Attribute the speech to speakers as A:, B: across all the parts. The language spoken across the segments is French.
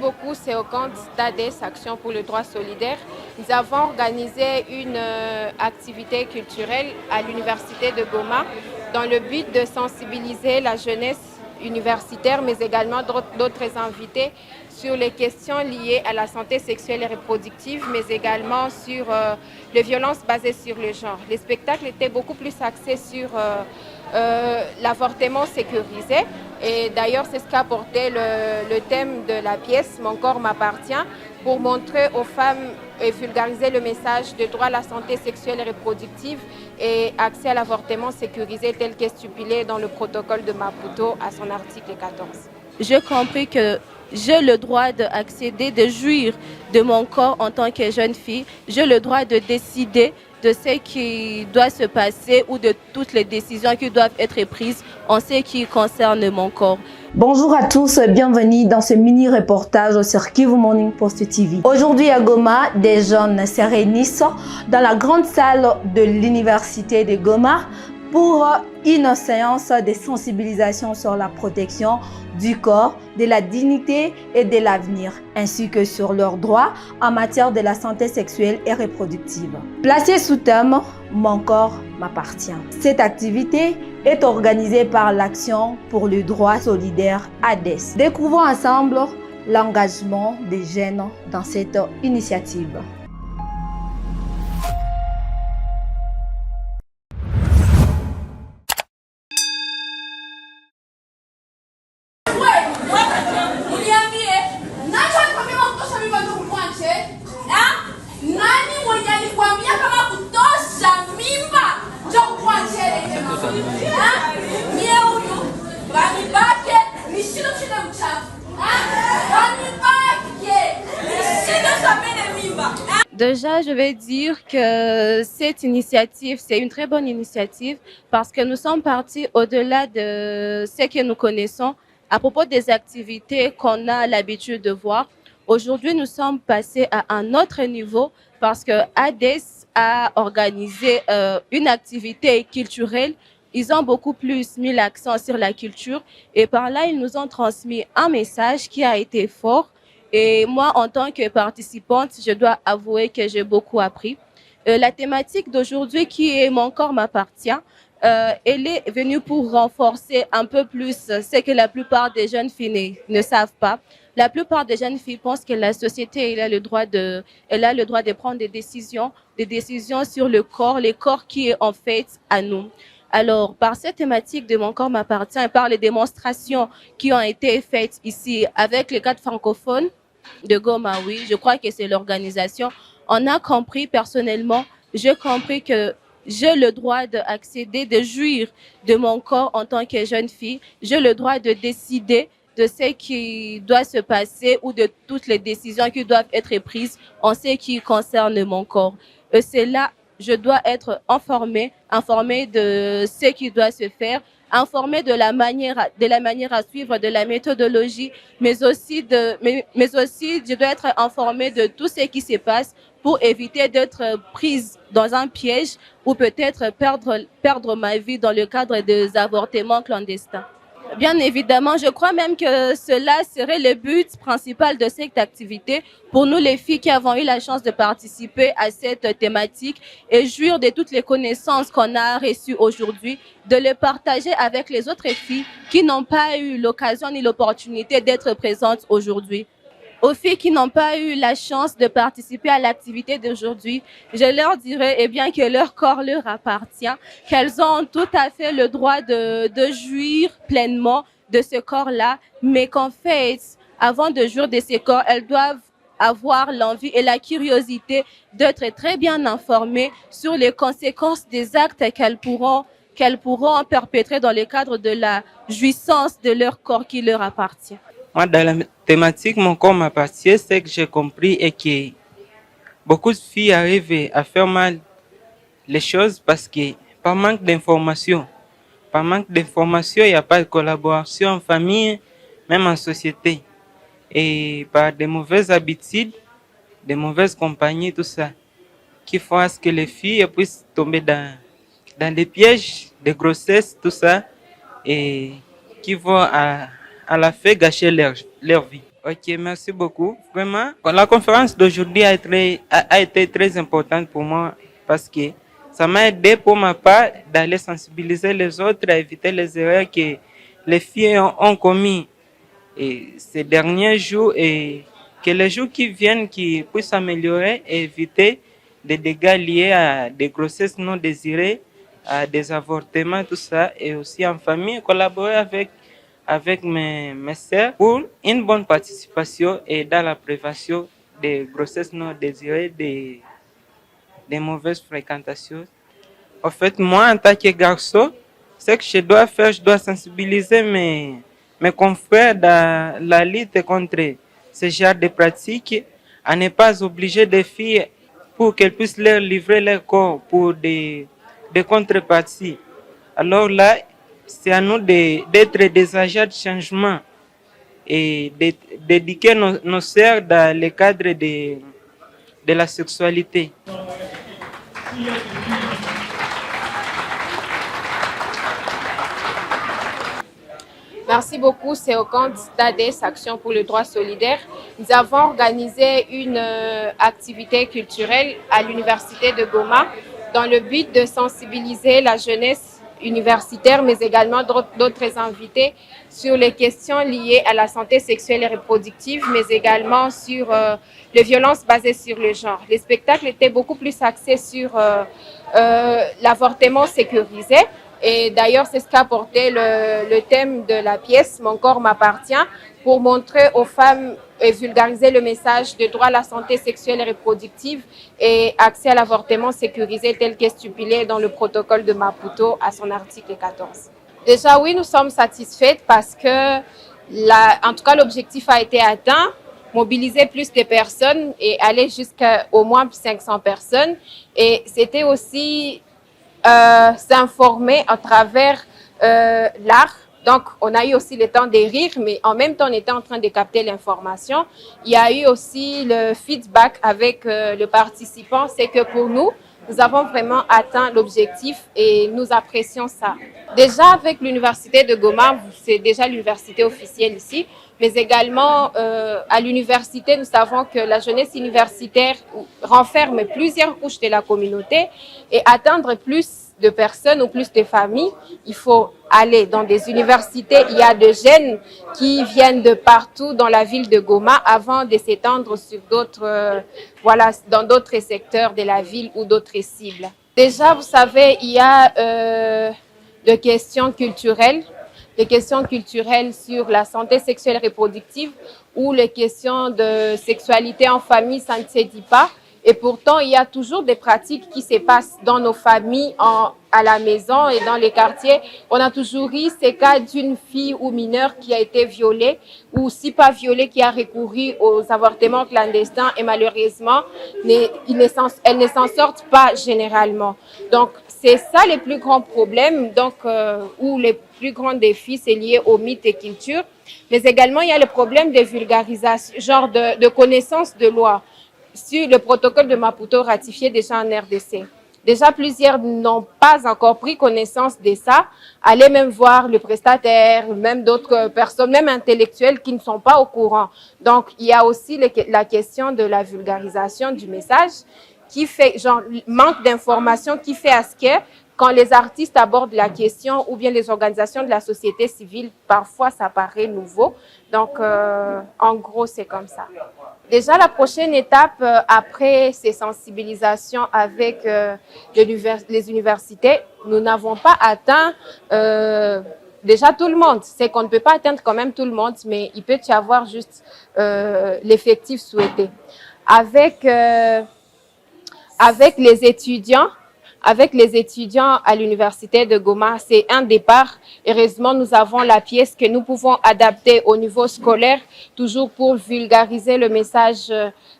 A: beaucoup, c'est au compte d'ADES, Action pour le droit solidaire. Nous avons organisé une activité culturelle à l'université de Goma dans le but de sensibiliser la jeunesse universitaire, mais également d'autres invités sur les questions liées à la santé sexuelle et reproductive, mais également sur les violences basées sur le genre. Les spectacles étaient beaucoup plus axés sur l'avortement sécurisé. Et d'ailleurs, c'est ce qu'apportait le thème de la pièce « Mon corps m'appartient » pour montrer aux femmes et vulgariser le message de droit à la santé sexuelle et reproductive et accès à l'avortement sécurisé tel qu'est stipulé dans le protocole de Maputo à son article 14.
B: J'ai compris que j'ai le droit d'accéder, de jouir de mon corps en tant que jeune fille. J'ai le droit de décider de ce qui doit se passer ou de toutes les décisions qui doivent être prises en ce qui concerne mon corps.
C: Bonjour à tous, bienvenue dans ce mini-reportage sur Kivu Morning Post TV. Aujourd'hui à Goma, des jeunes se réunissent dans la grande salle de l'université de Goma pour une séance de sensibilisation sur la protection du corps, de la dignité et de l'avenir, ainsi que sur leurs droits en matière de la santé sexuelle et reproductive. Placée sous thème « Mon corps m'appartient ». Cette activité est organisée par l'Action pour le droit solidaire ADES. Découvrons ensemble l'engagement des jeunes dans cette initiative.
B: Déjà, je vais dire que cette initiative, c'est une très bonne initiative parce que nous sommes partis au-delà de ce que nous connaissons à propos des activités qu'on a l'habitude de voir. Aujourd'hui, nous sommes passés à un autre niveau parce que ADES a organisé une activité culturelle. Ils ont beaucoup plus mis l'accent sur la culture et par là, ils nous ont transmis un message qui a été fort. Et moi, en tant que participante, je dois avouer que j'ai beaucoup appris. La thématique d'aujourd'hui, qui est « Mon corps m'appartient », elle est venue pour renforcer un peu plus ce que la plupart des jeunes filles ne savent pas. La plupart des jeunes filles pensent que la société elle a le droit de prendre des décisions sur le corps, les corps qui est en fait à nous. Alors, par cette thématique de « Mon corps m'appartient » et par les démonstrations qui ont été faites ici avec les cadres francophones de Goma, oui, je crois que c'est l'organisation, on a compris personnellement, j'ai compris que j'ai le droit d'accéder, de jouir de mon corps en tant que jeune fille. J'ai le droit de décider de ce qui doit se passer ou de toutes les décisions qui doivent être prises en ce qui concerne mon corps. C'est là je dois être informée de ce qui doit se faire, informée de la manière à suivre, de la méthodologie, mais aussi je dois être informée de tout ce qui se passe pour éviter d'être prise dans un piège ou peut-être perdre ma vie dans le cadre des avortements clandestins. Bien évidemment, je crois même que cela serait le but principal de cette activité pour nous les filles qui avons eu la chance de participer à cette thématique et jouir de toutes les connaissances qu'on a reçues aujourd'hui, de les partager avec les autres filles qui n'ont pas eu l'occasion ni l'opportunité d'être présentes aujourd'hui. Aux filles qui n'ont pas eu la chance de participer à l'activité d'aujourd'hui, je leur dirais que leur corps leur appartient, qu'elles ont tout à fait le droit de jouir pleinement de ce corps-là, mais qu'en fait, avant de jouir de ce corps, elles doivent avoir l'envie et la curiosité d'être très bien informées sur les conséquences des actes qu'elles pourront perpétrer dans le cadre de la jouissance de leur corps qui leur appartient.
D: Moi, dans la thématique Mon corps m'appartient, ce que j'ai compris est que beaucoup de filles arrivent à faire mal les choses parce que par manque d'information. Par manque d'information, il n'y a pas de collaboration en famille, même en société. Et par des mauvaises habitudes, des mauvaises compagnies, tout ça, qui font à ce que les filles puissent tomber dans des pièges de grossesse, tout ça, et qui vont à la fin gâcher leur vie. Ok, merci beaucoup. Vraiment, la conférence d'aujourd'hui a été très importante pour moi parce que ça m'a aidé pour ma part d'aller sensibiliser les autres à éviter les erreurs que les filles ont commis et ces derniers jours et que les jours qui viennent qui puissent s'améliorer et éviter des dégâts liés à des grossesses non désirées, à des avortements, tout ça, et aussi en famille, collaborer avec mes sœurs pour une bonne participation et dans la prévention des grossesses non désirées, des mauvaises fréquentations. En fait, moi, en tant que garçon, ce que je dois faire, je dois sensibiliser mes confrères dans la lutte contre ce genre de pratiques, à ne pas obliger des filles pour qu'elles puissent leur livrer leur corps pour des contreparties. Alors là, c'est à nous d'être des agents de changement et d'éduquer nos sœurs dans le cadre de la sexualité.
A: Merci beaucoup, c'est au compte d'ADES Action pour le droit solidaire. Nous avons organisé une activité culturelle à l'Université de Goma dans le but de sensibiliser la jeunesse universitaire, mais également d'autres invités sur les questions liées à la santé sexuelle et reproductive, mais également sur les violences basées sur le genre. Les spectacles étaient beaucoup plus axés sur l'avortement sécurisé. Et d'ailleurs, c'est ce qu'a porté le thème de la pièce « Mon corps m'appartient » pour montrer aux femmes et vulgariser le message de droit à la santé sexuelle et reproductive et accès à l'avortement sécurisé tel qu'est stipulé dans le protocole de Maputo à son article 14. Déjà, oui, nous sommes satisfaites parce que, en tout cas, l'objectif a été atteint, mobiliser plus de personnes et aller jusqu'à au moins 500 personnes. Et c'était aussi s'informer à travers l'art. Donc, on a eu aussi le temps de rire, mais en même temps, on était en train de capter l'information. Il y a eu aussi le feedback avec le participant. C'est que pour nous, nous avons vraiment atteint l'objectif et nous apprécions ça. Déjà, avec l'Université de Goma, c'est déjà l'université officielle ici, mais également à l'université, nous savons que la jeunesse universitaire renferme plusieurs couches de la communauté et atteindre plus de personnes ou plus de familles, il faut aller dans des universités. Il y a des jeunes qui viennent de partout dans la ville de Goma avant de s'étendre sur d'autres, dans d'autres secteurs de la ville ou d'autres cibles. Déjà, vous savez, il y a des questions culturelles sur la santé sexuelle et reproductive ou les questions de sexualité en famille, ça ne se dit pas. Et pourtant, il y a toujours des pratiques qui se passent dans nos familles, à la maison et dans les quartiers. On a toujours eu ces cas d'une fille ou mineure qui a été violée ou si pas violée, qui a recouru aux avortements clandestins et malheureusement, elles ne s'en sortent pas généralement. Donc, c'est ça les plus grands problèmes, où les plus grands défis, c'est lié aux mythes et cultures. Mais également, il y a le problème de vulgarisation, genre de connaissance de loi. Sur le protocole de Maputo ratifié déjà en RDC. Déjà, plusieurs n'ont pas encore pris connaissance de ça. Allez même voir le prestataire, même d'autres personnes, même intellectuelles qui ne sont pas au courant. Donc, il y a aussi la question de la vulgarisation du message qui fait, manque d'information qui fait à ce que quand les artistes abordent la question ou bien les organisations de la société civile, parfois ça paraît nouveau. Donc, en gros, c'est comme ça. Déjà, la prochaine étape, après ces sensibilisations avec les universités, nous n'avons pas atteint déjà tout le monde. C'est qu'on ne peut pas atteindre quand même tout le monde, mais il peut y avoir juste l'effectif souhaité. Avec les étudiants à l'université de Goma, c'est un départ. Heureusement, nous avons la pièce que nous pouvons adapter au niveau scolaire, toujours pour vulgariser le message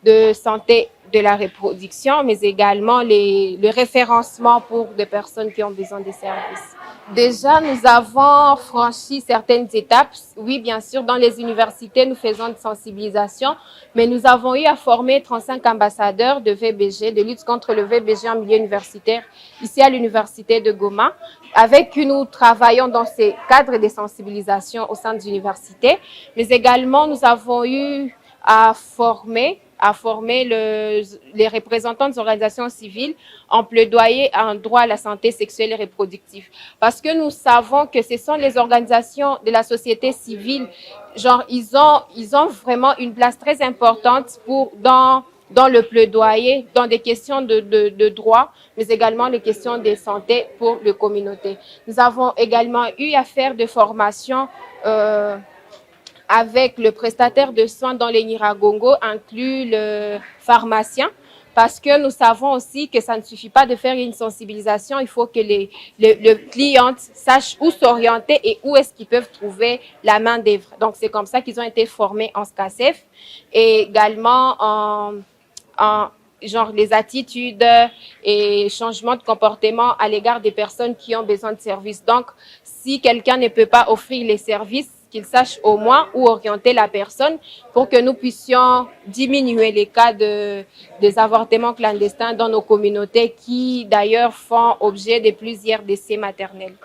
A: de santé de la reproduction, mais également le référencement pour des personnes qui ont besoin de services. Déjà, nous avons franchi certaines étapes. Oui, bien sûr, dans les universités, nous faisons de sensibilisation, mais nous avons eu à former 35 ambassadeurs de VBG, de lutte contre le VBG en milieu universitaire, ici à l'université de Goma, avec qui nous travaillons dans ces cadres de sensibilisation au sein de l'université, mais également nous avons eu à former les représentants des organisations civiles en plaidoyer en droit à la santé sexuelle et reproductive. Parce que nous savons que ce sont les organisations de la société civile, genre ils ont vraiment une place très importante dans le plaidoyer, dans des questions de droit, mais également les questions de santé pour les communautés. Nous avons également eu à faire des formations avec le prestataire de soins dans les Nyiragongo, inclus le pharmacien, parce que nous savons aussi que ça ne suffit pas de faire une sensibilisation, il faut que le client sache où s'orienter et où est-ce qu'ils peuvent trouver la main-d'œuvre. Donc, c'est comme ça qu'ils ont été formés en SCACEF et également genre les attitudes et changements de comportement à l'égard des personnes qui ont besoin de services. Donc, si quelqu'un ne peut pas offrir les services, qu'il sache au moins où orienter la personne pour que nous puissions diminuer les cas des avortements clandestins dans nos communautés qui d'ailleurs font objet de plusieurs décès maternels.